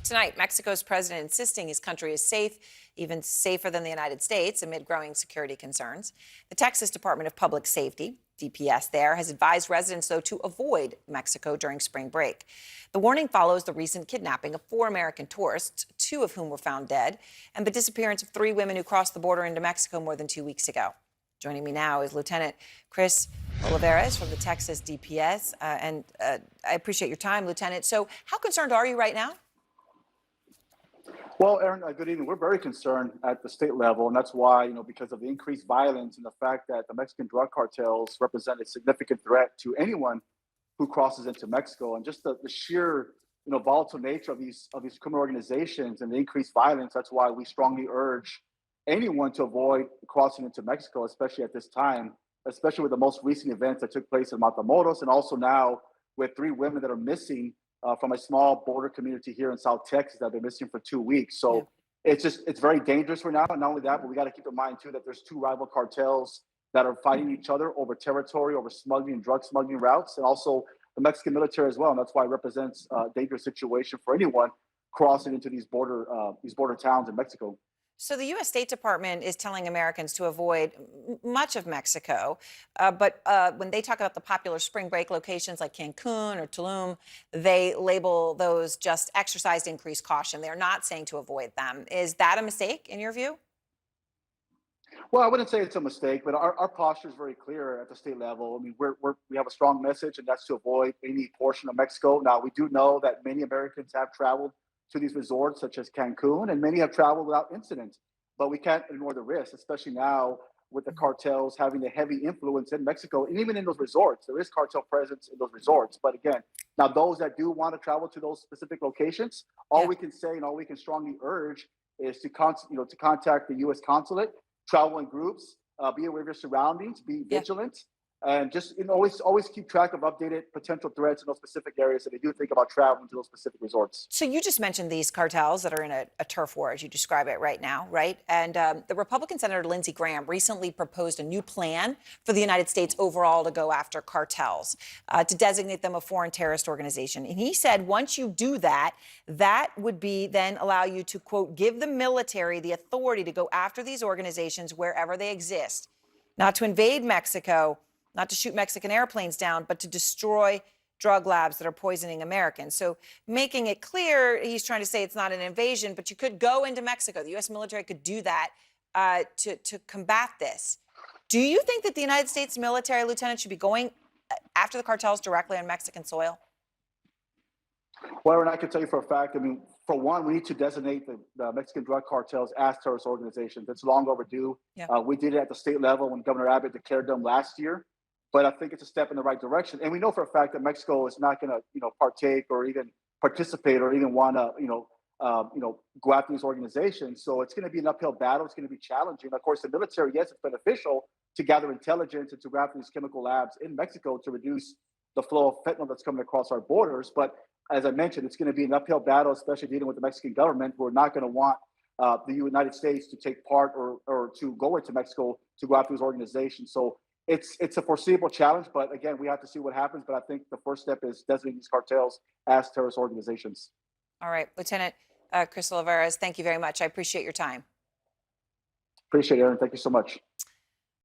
Tonight, Mexico's president insisting his country is safe, even safer than the United States, amid growing security concerns. The Texas Department of Public Safety, DPS there, has advised residents, though, to avoid Mexico during spring break. The warning follows the recent kidnapping of 4 American tourists, 2 of whom were found dead, and the disappearance of 3 women who crossed the border into Mexico more than 2 weeks ago. Joining me now is Lieutenant Chris Olivarez from the Texas DPS. I appreciate your time, Lieutenant. So how concerned are you right now? Well, Aaron, good evening. We're very concerned at the state level, and that's why, because of the increased violence and the fact that the Mexican drug cartels represent a significant threat to anyone who crosses into Mexico, and just the sheer, volatile nature of these criminal organizations and the increased violence. That's why we strongly urge anyone to avoid crossing into Mexico, especially at this time, especially with the most recent events that took place in Matamoros, and also now with 3 women that are missing from a small border community here in South Texas that have been missing for 2 weeks. So it's very dangerous for now. And not only that, but we got to keep in mind too that there's 2 rival cartels that are fighting each other over territory, over smuggling and drug smuggling routes, and also the Mexican military as well. And that's why it represents a dangerous situation for anyone crossing into these border towns in Mexico. So the U.S. State Department is telling Americans to avoid much of Mexico, but when they talk about the popular spring break locations like Cancun or Tulum, they label those just exercise increased caution. They're not saying to avoid them. Is that a mistake in your view? Well, I wouldn't say it's a mistake, but our posture is very clear at the state level. I mean, we have a strong message, and that's to avoid any portion of Mexico. Now, we do know that many Americans have traveled to these resorts, such as Cancun, and many have traveled without incident. But we can't ignore the risk, especially now with the cartels having a heavy influence in Mexico, and even in those resorts. There is cartel presence in those resorts. But again, now those that do want to travel to those specific locations, all we can say and all we can strongly urge is to contact the U.S. consulate, travel in groups, be aware of your surroundings, be vigilant. And just always keep track of updated potential threats in those specific areas that they do think about traveling to those specific resorts. So you just mentioned these cartels that are in a turf war, as you describe it right now, right? And the Republican Senator Lindsey Graham recently proposed a new plan for the United States overall to go after cartels, to designate them a foreign terrorist organization. And he said once you do that, that would be then allow you to, quote, give the military the authority to go after these organizations wherever they exist, not to invade Mexico, not to shoot Mexican airplanes down, but to destroy drug labs that are poisoning Americans. So making it clear, he's trying to say it's not an invasion, but you could go into Mexico. The U.S. military could do that to combat this. Do you think that the United States military, Lieutenant, should be going after the cartels directly on Mexican soil? Well, and I can tell you for a fact, I mean, for one, we need to designate the Mexican drug cartels as terrorist organizations. It's long overdue. We did it at the state level when Governor Abbott declared them last year. But I think it's a step in the right direction. And we know for a fact that Mexico is not going to, partake or even participate or even want to, go after these organizations. So it's going to be an uphill battle. It's going to be challenging. Of course, the military, yes, it's beneficial to gather intelligence and to go after these chemical labs in Mexico to reduce the flow of fentanyl that's coming across our borders. But as I mentioned, it's going to be an uphill battle, especially dealing with the Mexican government, who are not going to want the United States to take part or to go into Mexico to go after these organizations. So it's a foreseeable challenge, but again, we have to see what happens. But I think the first step is designating these cartels as terrorist organizations. All right, Lieutenant Chris Olivarez, thank you very much. I appreciate your time. Appreciate it, Aaron. Thank you so much.